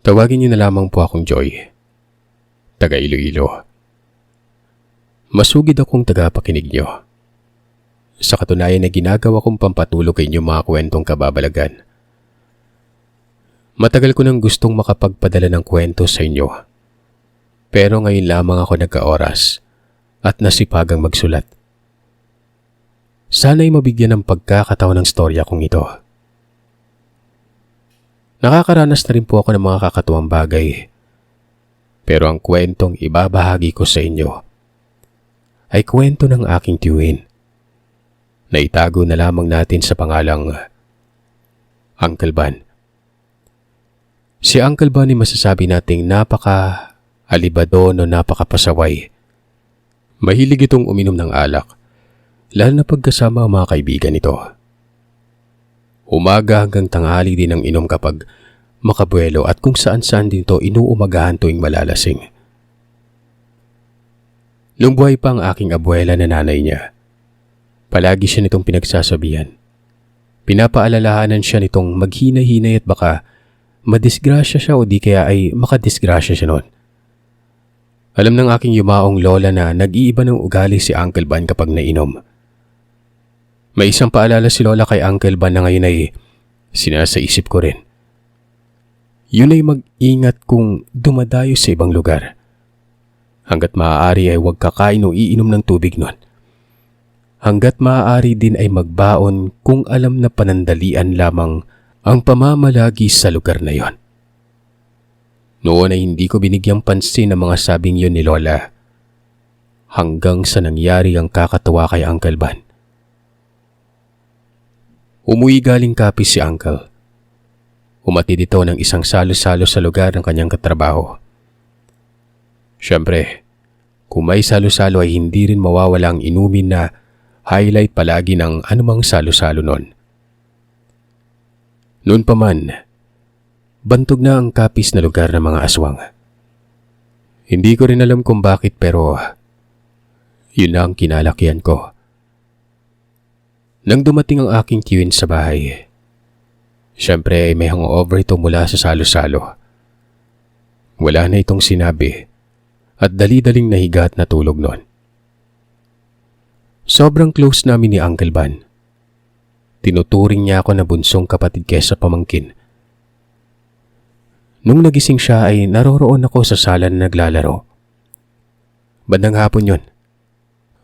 Tawagin niyo na lamang po akong Joy, taga Iloilo. Masugid akong tagapakinig niyo. Sa katunayan na ginagawa kong pampatulog kay inyong mga kwentong kababalagan. Matagal ko nang gustong makapagpadala ng kwento sa inyo. Pero ngayon lamang ako nagka-oras at nasipagang magsulat. Sana'y mabigyan ng pagkakataon ng storya kong ito. Nakakaranas na rin po ako ng mga kakatuwang bagay. Pero ang kwentong ibabahagi ko sa inyo ay kwento ng aking tiyuhin na itago na lamang natin sa pangalang Uncle Van. Si Uncle Van ay masasabi nating napaka-alibadon o napaka-pasaway. Mahilig itong uminom ng alak, lalo na pagkasama ang mga kaibigan nito. Umaga hanggang tanghali din ang inom kapag makabuelo at kung saan-saan din ito inuumagahan tuwing malalasing. Nung buhay pa ang aking abuela na nanay niya, palagi siya nitong pinagsasabihan. Pinapaalalahanan siya nitong maghinay-hinay at baka madisgrasya siya o di kaya ay makadisgrasya siya noon. Alam ng aking yumaong lola na nag-iiba ng ugali si Uncle Van kapag nainom. May isang paalala si lola kay Uncle Van na ngayon ay sinasaisip ko rin. Yun ay mag-ingat kung dumadayo sa ibang lugar. Hanggat maaari ay huwag kakain o iinom ng tubig nun. Hanggat maaari din ay magbaon kung alam na panandalian lamang ang pamamalagi sa lugar na yon. Noon ay hindi ko binigyang pansin ang mga sabing yun ni Lola. Hanggang sa nangyari ang kakatuwa kay Uncle Van. Umuwi galing Capiz si Uncle. Umatid ito ng isang salo-salo sa lugar ng kanyang katrabaho. Siyempre, kung may salo-salo ay hindi rin mawawala ang inumin na highlight palagi ng anumang salo-salo nun. Noon pa man, bantog na ang Capiz na lugar ng mga aswang. Hindi ko rin alam kung bakit pero yun na ang kinalakihan ko. Nang dumating ang aking tiyuhin sa bahay, siyempre may hangover ito mula sa salo-salo. Wala na itong sinabi at dali-daling nahiga at natulog noon. Sobrang close namin ni Uncle Van. Tinuturing niya ako na bunsong kapatid kesa pamangkin. Nung nagising siya ay naroroon ako sa sala na naglalaro. Bandang hapon yun.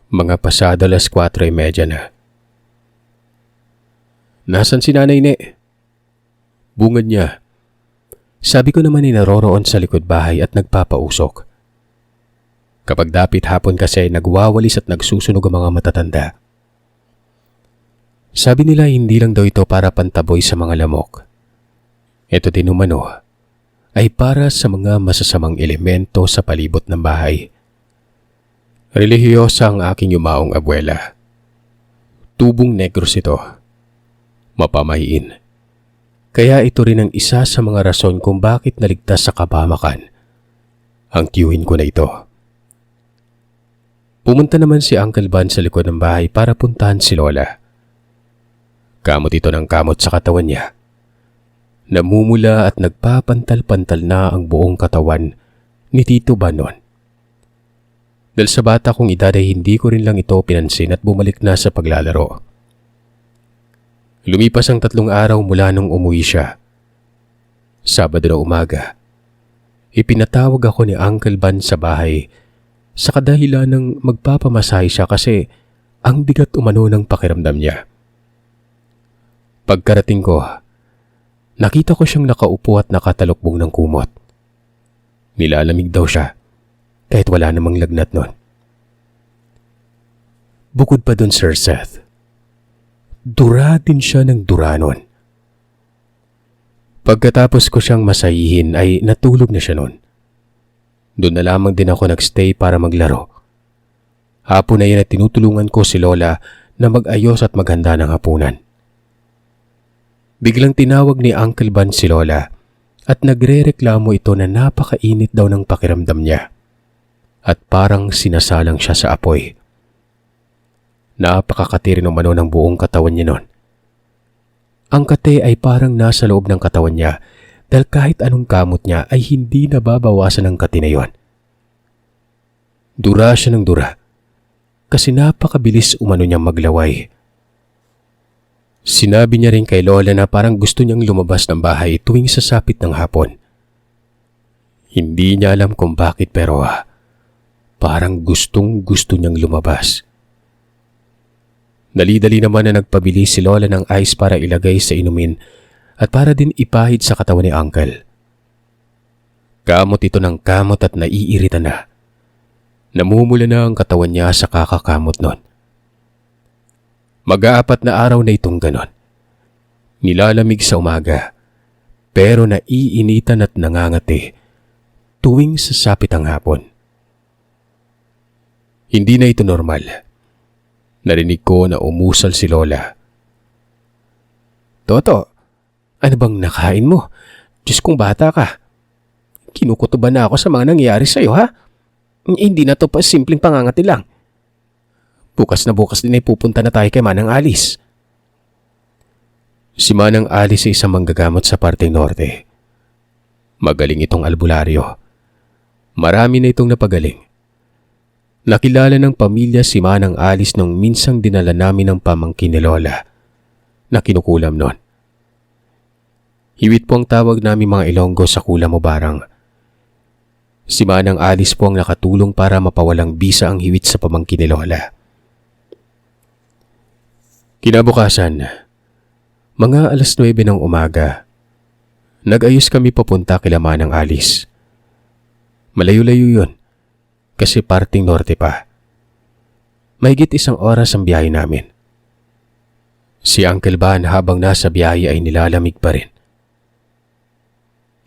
Mga pasado 4:30 na. Nasaan si Nanay Ne? Bungad niya. Sabi ko naman ay naroroon sa likod bahay at nagpapausok. Kapag dapit hapon kasi ay nagwawalis at nagsusunog ang mga matatanda. Sabi nila hindi lang daw ito para pantaboy sa mga lamok. Ito din umano ay para sa mga masasamang elemento sa palibot ng bahay. Relihiyosa ang aking yumaong abuela. Tubong negros ito. Mapamahiin. Kaya ito rin ang isa sa mga rason kung bakit naligtas sa kapamakan ang tiyuhin ko na ito. Pumunta naman si Uncle Van sa likod ng bahay para puntahan si Lola. Kamot ito ng kamot sa katawan niya. Namumula at nagpapantal-pantal na ang buong katawan ni Tito Van noon. Dahil sa bata kong edad ay hindi ko rin lang ito pinansin at bumalik na sa paglalaro. Lumipas ang 3 araw mula nung umuwi siya. Sabado na umaga, ipinatawag ako ni Uncle Van sa bahay sa kadahilan ng magpapamasahe siya kasi ang bigat umano ng pakiramdam niya. Pagkarating ko, nakita ko siyang nakaupo at nakatalukbong ng kumot. Nilalamig daw siya kahit wala namang lagnat nun. Bukod pa dun, Sir Seth, dura din siya ng dura nun. Pagkatapos ko siyang masahihin ay natulog na siya nun. Doon na lamang din ako nagstay para maglaro. Hapon na yun at tinutulungan ko si Lola na mag-ayos at maghanda ng hapunan. Biglang tinawag ni Uncle Van si Lola at nagrereklamo ito na napakainit daw ng pakiramdam niya at parang sinasalang siya sa apoy. Napakakatiri umano ng buong katawan niya noon. Ang kate ay parang nasa loob ng katawan niya dahil kahit anong kamot niya ay hindi nababawasan ng kati na yon. Dura siya ng dura kasi napakabilis umano niyang maglaway. Sinabi niya rin kay Lola na parang gusto niyang lumabas ng bahay tuwing sasapit ng hapon. Hindi niya alam kung bakit pero parang gustong-gusto niyang lumabas. Dali-dali naman na nagpabili si Lola ng ice para ilagay sa inumin at para din ipahid sa katawan ni Uncle. Kamot ito ng kamot at naiirita na. Namumula na ang katawan niya sa kakakamot nun. Mag-aapat na araw na itong ganon. Nilalamig sa umaga, pero naiinitan at nangangati tuwing sasapit ang hapon. Hindi na ito normal. Narinig ko na umusal si Lola. Toto, ano bang nakain mo? Diyos kong bata ka. Kinukutuban na ako sa mga nangyari sa'yo, ha? Hindi na to pa simpleng pangangati lang. Bukas na bukas din ay pupunta na tayo kay Manang Alice. Si Manang Alice ay isang manggagamot sa parteng norte. Magaling itong albularyo. Marami na itong napagaling. Nakilala ng pamilya si Manang Alice nung minsang dinala namin ng pamangkin ni Lola na kinukulam nun. Hiwit po ang tawag namin mga Ilonggo sa kulam o barang. Si Manang Alice po ang nakatulong para mapawalang bisa ang hiwit sa pamangkin ni Lola. Kinabukasan, mga 9:00 ng umaga, nag-ayos kami papunta kila Manang Alice. Malayo-layo yun, kasi parting norte pa. Mahigit 1 oras ang biyahe namin. Si Uncle Van habang nasa biyahe ay nilalamig pa rin.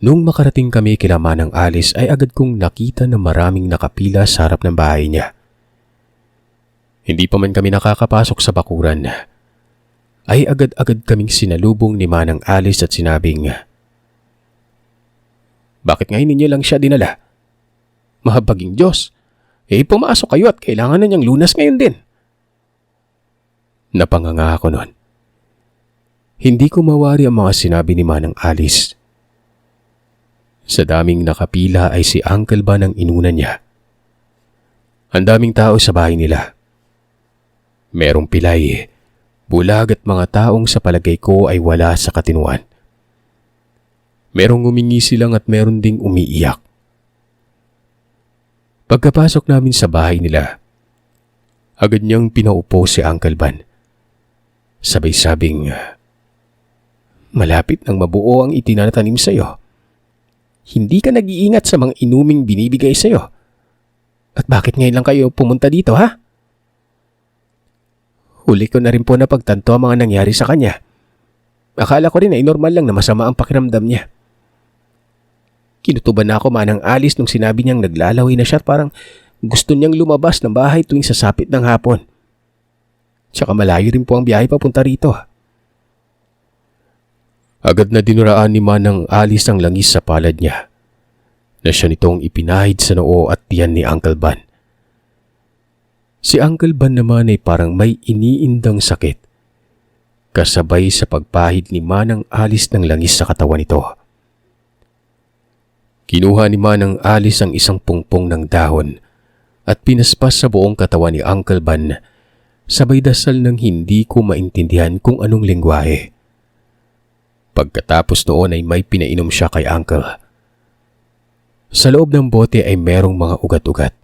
Nung makarating kami kila Manang Alice ay agad kong nakita na maraming nakapila sa harap ng bahay niya. Hindi pa man kami nakakapasok sa bakuran, ay agad-agad kaming sinalubong ni Manang Alice at sinabing, "Bakit ngayon ninyo lang siya dinala? Mahabaging Diyos, pumasok kayo at kailangan na niyang lunas ngayon din." Napanganga ako noon. Hindi ko mawari ang mga sinabi ni Manang Alice. Sa daming nakapila ay si Uncle Van ang inuna niya. Ang daming tao sa bahay nila. Merong pilay, bulag at mga taong sa palagay ko ay wala sa katinuan. Merong umingisi lang at meron ding umiiyak. Pagkapasok namin sa bahay nila, agad niyang pinaupo si Uncle Van. Sabay-sabing, "Malapit nang mabuo ang itinatanim sa iyo. Hindi ka nag-iingat sa mga inuming binibigay sa iyo. At bakit ngayon lang kayo pumunta dito, ha?" Huli ko na rin po napagtanto ang mga nangyari sa kanya. Akala ko rin ay normal lang na masama ang pakiramdam niya. Kinutuban na ako Manang Alice nung sinabi niyang naglalaway na siya at parang gusto niyang lumabas ng bahay tuwing sasapit ng hapon. Tsaka malayo rin po ang biyahe papunta rito. Agad na dinuraan ni Manang Alice ang langis sa palad niya na siya nitong ipinahid sa noo at tiyan ni Uncle Van. Si Uncle Van naman ay parang may iniindang sakit kasabay sa pagpahid ni Manang Alice ng langis sa katawan nito. Kinuha ni Manang Alice ang isang pungpong ng dahon at pinaspas sa buong katawan ni Uncle Van sabay dasal ng hindi ko maintindihan kung anong lengguwahe. Pagkatapos noon ay may pinainom siya kay Uncle. Sa loob ng bote ay merong mga ugat-ugat.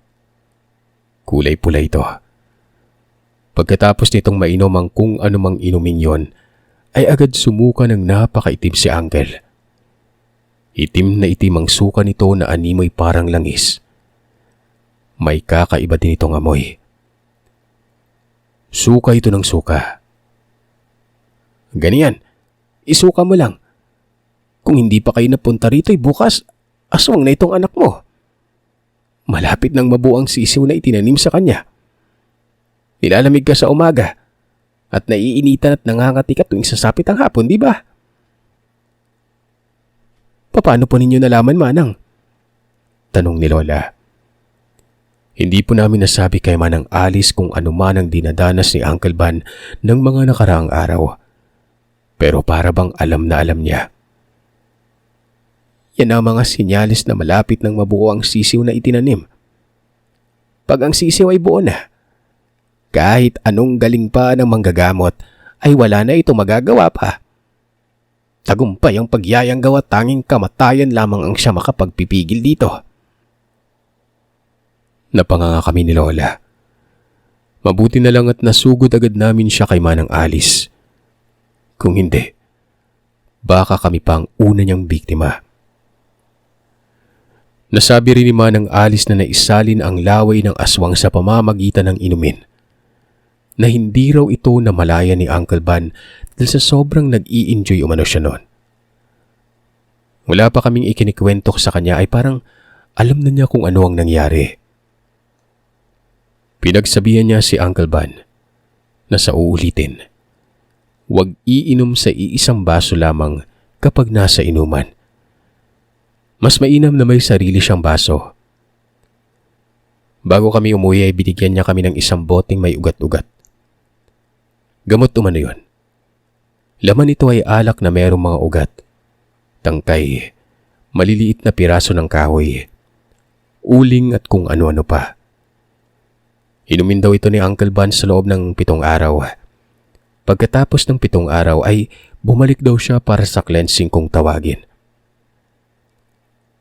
Kulay pula ito. Pagkatapos nitong mainom ang kung anumang inumin yon, ay agad sumuka ng napakaitim si Uncle. Itim na itim ang suka nito na animoy parang langis. May kakaiba din itong amoy. Suka ito ng suka. "Ganyan, isuka mo lang. Kung hindi pa kayo napunta rito ay bukas, aswang na itong anak mo." Malapit nang mabuo ang sisiw na itinanim sa kanya. Nilalamig ka sa umaga at naiinitan at nangangati ka tuwing sasapit ang hapon, di ba? "Paano po ninyo nalaman, Manang?" tanong ni Lola. Hindi po namin nasabi kay Manang Alice kung ano man ang dinadanas ni Uncle Van ng mga nakaraang araw. Pero para bang alam na alam niya. Yan ang mga sinyalis na malapit ng mabuo ang sisiw na itinanim. Pag ang sisiw ay buo na, kahit anong galing pa ng manggagamot ay wala na ito magagawa pa. Tagumpay ang pagyayanggaw at tanging kamatayan lamang ang siya makapagpipigil dito. Napanganga kami ni Lola. Mabuti na lang at nasugod agad namin siya kay Manang Alice. Kung hindi, baka kami pa ang una niyang biktima. Nasabi rin ni Manang Alice na naisalin ang laway ng aswang sa pamamagitan ng inumin, na hindi raw ito namalaya ni Uncle Van dahil sa sobrang nag-i-enjoy umano siya noon. Wala pa kaming ikinikwento sa kanya ay parang alam na niya kung ano ang nangyari. Pinagsabihan niya si Uncle Van na sa uulitin, huwag iinom sa iisang baso lamang kapag nasa inuman. Mas mainam na may sarili siyang baso. Bago kami umuwi ay binigyan niya kami ng isang boteng may ugat-ugat. Gamot umano yun. Laman ito ay alak na mayroong mga ugat, tangkay, maliliit na piraso ng kahoy, uling at kung ano-ano pa. Inumin daw ito ni Uncle Van sa loob ng 7 araw. Pagkatapos ng 7 araw ay bumalik daw siya para sa cleansing kung tawagin.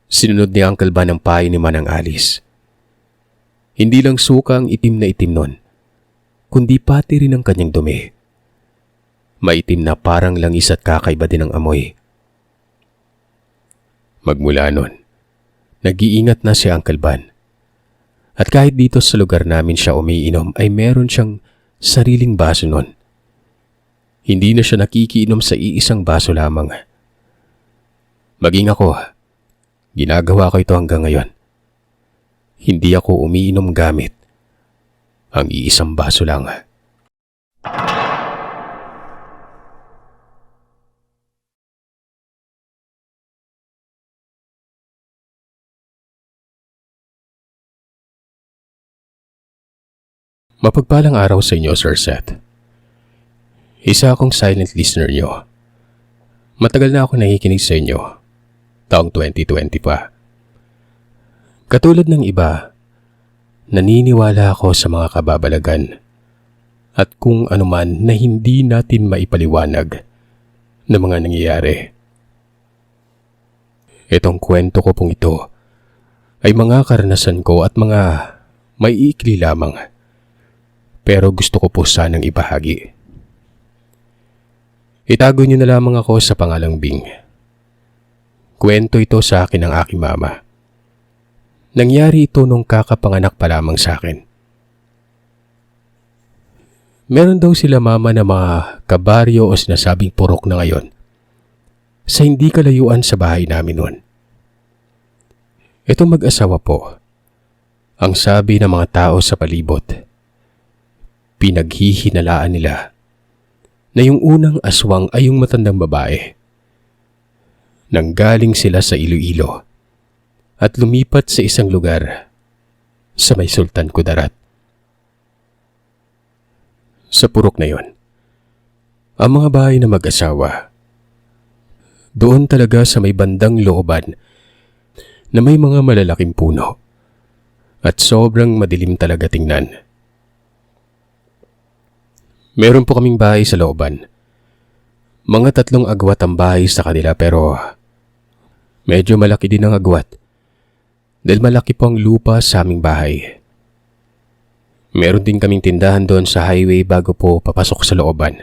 Sinunod ni Uncle Van ang payo ni Manang Alice. Hindi lang suka ang itim na itim nun, kundi pati rin ang kanyang dumi. Maitim na parang langis at kakaiba din ang amoy. Magmula nun, nag-iingat na si Uncle Van. At kahit dito sa lugar namin siya umiinom ay meron siyang sariling baso nun. Hindi na siya nakikiinom sa iisang baso lamang. Maging ako, ginagawa ko ito hanggang ngayon. Hindi ako umiinom gamit ang iisang baso lang. Mapagpalang araw sa inyo, Sir Seth. Isa akong silent listener nyo. Matagal na ako nakikinig sa inyo. Taong 2020 pa. Katulad ng iba, naniniwala ako sa mga kababalagan at kung anuman na hindi natin maipaliwanag na mga nangyayari. Itong kwento ko pong ito ay mga karanasan ko at mga maiikli lamang. Pero gusto ko po sanang ibahagi. Itago niyo na lamang ako sa pangalang Bing. Kwento ito sa akin ng aking mama. Nangyari ito nung kakapanganak pa lamang sa akin. Meron daw sila mama na mga kabaryo o sinasabing purok na ngayon sa hindi kalayuan sa bahay namin noon. Itong mag-asawa po, ang sabi ng mga tao sa palibot, pinaghihinalaan nila na yung unang aswang ay yung matandang babae. Nanggaling sila sa Iloilo at lumipat sa isang lugar sa may Sultan Kudarat. Sa purok na yon, ang mga bahay na mag-asawa, doon talaga sa may bandang looban na may mga malalaking puno at sobrang madilim talaga tingnan. Meron po kaming bahay sa looban. Mga 3 agwat ang bahay sa kanila pero medyo malaki din ang agwat dahil malaki po ang lupa sa aming bahay. Meron din kaming tindahan doon sa highway bago po papasok sa looban.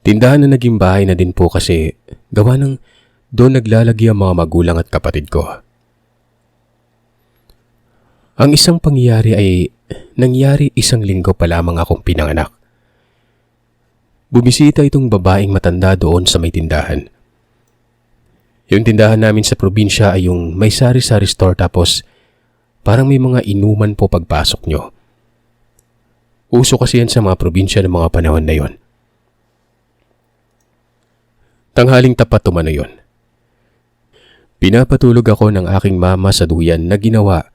Tindahan na naging bahay na din po kasi gawa ng doon naglalagi ang mga magulang at kapatid ko. Ang isang pangyayari ay nangyari 1 linggo pa lamang akong pinanganak. Bumisita itong babaeng matanda doon sa may tindahan. Yung tindahan namin sa probinsya ay yung may sari-sari store tapos parang may mga inuman po pagpasok nyo. Uso kasi yan sa mga probinsya ng mga panahon na yon. Tanghaling tapat umano yon. Pinapatulog ako ng aking mama sa duyan na ginawa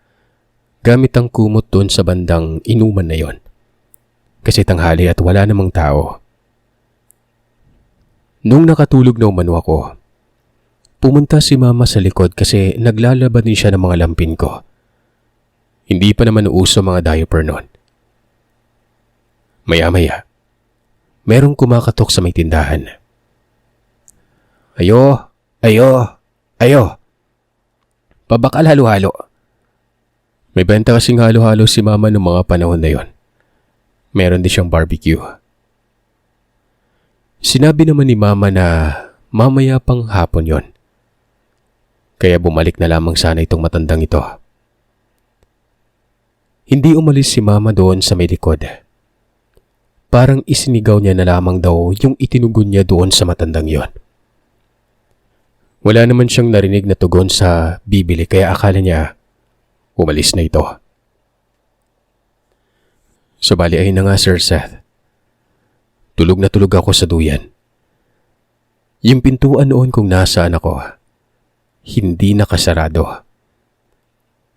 gamit ang kumot doon sa bandang inuman na yon. Kasi tanghali at wala namang tao. Nung nakatulog na umano ako, Pumunta si Mama sa likod kasi naglalaba din siya ng mga lampin ko. Hindi pa naman uso mga diaper noon. Maya-maya, merong kumakatok sa may tindahan. Ayo, ayo, ayo. Pabakal halo-halo. May benta kasing halo-halo si Mama noong mga panahon na yon. Meron din siyang barbecue. Sinabi naman ni Mama na mamaya pang hapon yon. Kaya bumalik na lamang sana itong matandang ito. Hindi umalis si Mama doon sa may likod. Parang isinigaw niya na lamang daw yung itinugon niya doon sa matandang yon. Wala naman siyang narinig na tugon sa bibili kaya akala niya umalis na ito. Subali ay na nga, Sir Seth. Tulog na tulog ako sa duyan. Yung pintuan noon kung nasaan ako, hindi nakasarado.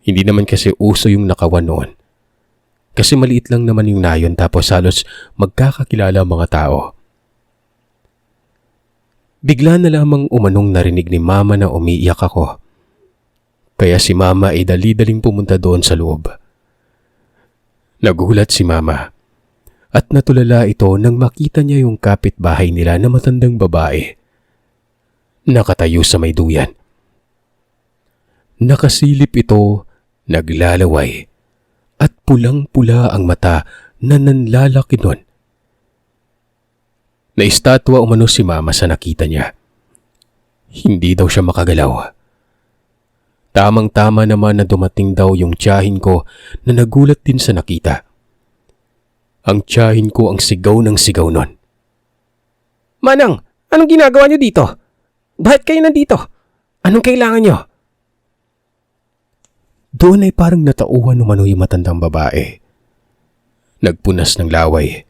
Hindi naman kasi uso yung nakawan noon. Kasi maliit lang naman yung nayon tapos halos magkakakilala ang mga tao. Bigla na lamang umanong narinig ni Mama na umiiyak ako. Kaya si Mama ay dali-daling pumunta doon sa loob. Nagulat si Mama at natulala ito nang makita niya yung kapitbahay nila na matandang babae. Nakatayo sa may duyan. Nakasilip ito, naglalaway, at pulang-pula ang mata na nanlalaki nun. Naistatwa umano si Mama sa nakita niya. Hindi daw siya makagalaw. Tamang-tama naman na dumating daw yung tiyahin ko na nagulat din sa nakita. Ang tiyahin ko ang sigaw ng sigaw nun. Manang, anong ginagawa niyo dito? Bakit kayo nandito? Anong kailangan niyo? Doon ay parang natauhan umano yung matandang babae. Nagpunas ng laway.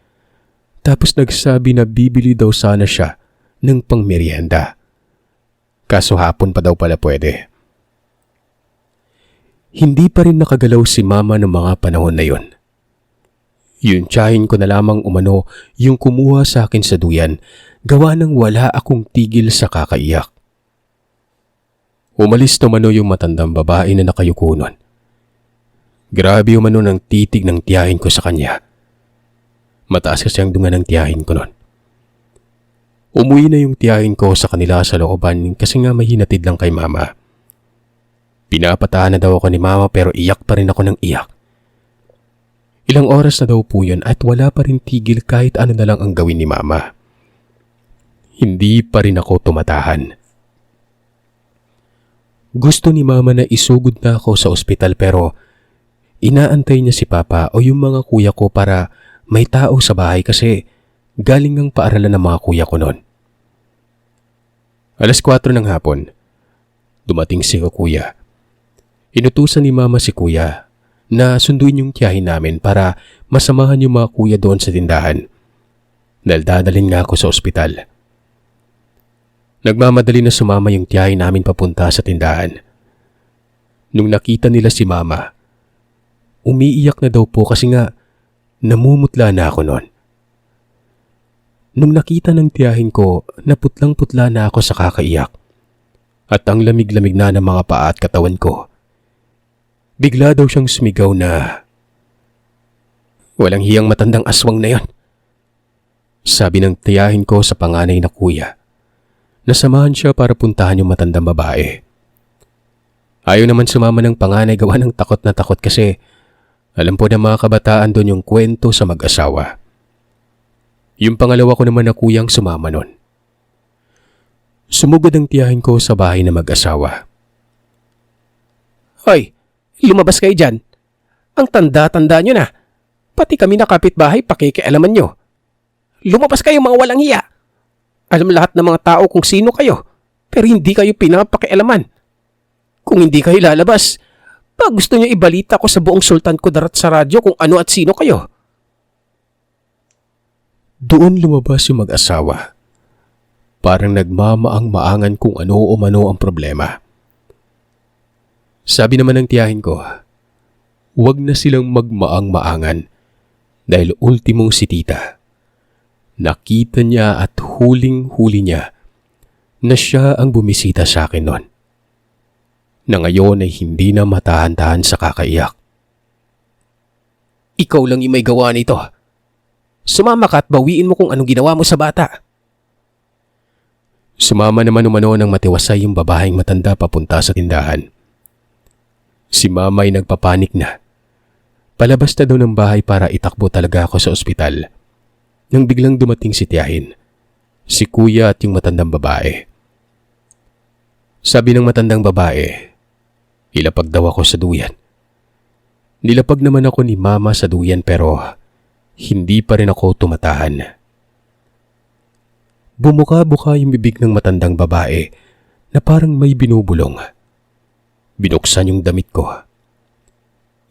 Tapos nagsabi na bibili daw sana siya ng pangmeryenda. Kaso hapon pa daw pala pwede. Hindi pa rin nakagalaw si Mama ng mga panahon na yon. Yung tiyahin ko na lamang umano yung kumuha sa akin sa duyan, gawa ng wala akong tigil sa kakaiyak. Umalis umano yung matandang babae na nakayuko nun. Grabe umano ng titig ng tiyahin ko sa kanya. Mataas kasi ang dunga ng tiyahin ko nun. Umuwi na yung tiyahin ko sa kanila sa looban kasi nga may hinatid lang kay Mama. Pinapatahan na daw ako ni Mama pero iyak pa rin ako ng iyak. Ilang oras na daw po yun at wala pa rin tigil kahit ano na lang ang gawin ni Mama. Hindi pa rin ako tumatahan. Gusto ni Mama na isugod na ako sa ospital pero inaantay niya si Papa o yung mga kuya ko para may tao sa bahay kasi galing ang paaralan ng mga kuya ko noon. 4:00 ng hapon, dumating si kuya. Inutusan ni Mama si kuya na sunduin yung tiyahin namin para masamahan yung mga kuya doon sa tindahan. Dahil dadalhin nga ako sa ospital. Nagmamadali na sumama yung tiyahin namin papunta sa tindahan. Nung nakita nila si Mama, umiiyak na daw po kasi nga namumutla na ako noon. Nung nakita ng tiyahin ko, naputlang-putla na ako sa kakaiyak. At ang lamig-lamig na ng mga paa at katawan ko. Bigla daw siyang sumigaw na, "Walang hiyang matandang aswang na yon." Sabi ng tiyahin ko sa panganay na kuya. Nasamahan siya para puntahan yung matandang babae. Ayaw naman sumama ng panganay gawa ng takot na takot kasi alam po ng mga kabataan doon yung kwento sa mag-asawa. Yung pangalawa ko naman na kuyang sumama nun. Sumugod ang tiyahin ko sa bahay na mag-asawa. "Hoy, lumabas kayo dyan. Ang tanda-tanda nyo na. Pati kami na kapitbahay pakikialaman nyo. Lumabas kayo mga walang hiya. Alam lahat ng mga tao kung sino kayo, pero hindi kayo pinapakialaman. Kung hindi kayo lalabas, pag gusto nyo ibalita ko sa buong Sultan Kudarat sa radyo kung ano at sino kayo." Doon lumabas yung mag-asawa. Parang nagmamaang-maangan kung ano o mano ang problema. Sabi naman ng tiyahin ko, huwag na silang magmaang-maangan dahil ultimong si tita. Nakita niya at huling-huli niya na siya ang bumisita sa akin noon, na ngayon ay hindi na matahan-tahan sa kakaiyak. Ikaw lang yung may gawa nito. Sumama ka at bawiin mo kung anong ginawa mo sa bata. Sumama naman umano ng matiwasay yung babaeng matanda papunta sa tindahan. Si mama ay nagpapanik na. Palabas na daw ng bahay para itakbo talaga ako sa ospital. Nang biglang dumating si tiyahin, si kuya at yung matandang babae. Sabi ng matandang babae, ilapag daw ako sa duyan. Nilapag naman ako ni mama sa duyan pero hindi pa rin ako tumatahan. Bumuka-buka yung bibig ng matandang babae na parang may binubulong. Binuksan yung damit ko.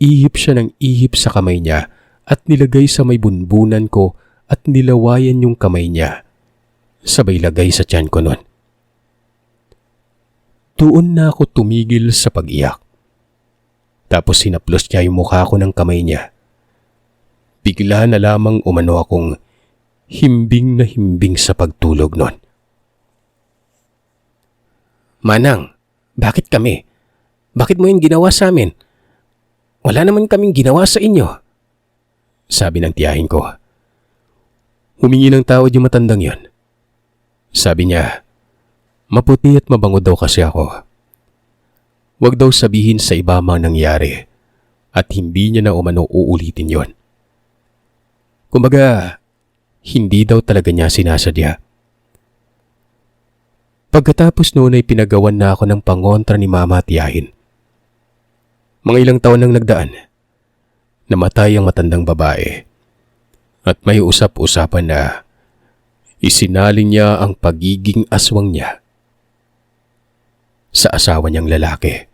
Ihip siya ng ihip sa kamay niya at nilagay sa may bunbunan ko at nilawayan yung kamay niya. Sabay lagay sa tiyan ko nun. Doon na ako tumigil sa pag-iyak. Tapos sinaplos niya yung mukha ko ng kamay niya. Bigla na lamang umano akong himbing na himbing sa pagtulog nun. Manang, bakit kami? Bakit mo yung ginawa sa amin? Wala naman kaming ginawa sa inyo. Sabi ng tiyahin ko. Humingi ng tawad yung matandang yon. Sabi niya, maputi at mabango daw kasi ako. Huwag daw sabihin sa iba mang nangyari at hindi niya na umano uulitin yon. Kumbaga, hindi daw talaga niya sinasadya. Pagkatapos noon ay pinagawan na ako ng pangontra ni mama at tiyahin. Mga ilang taon nang nagdaan, namatay ang matandang babae at may usap-usapan na isinaling niya ang pagiging aswang niya sa asawa niyang lalaki.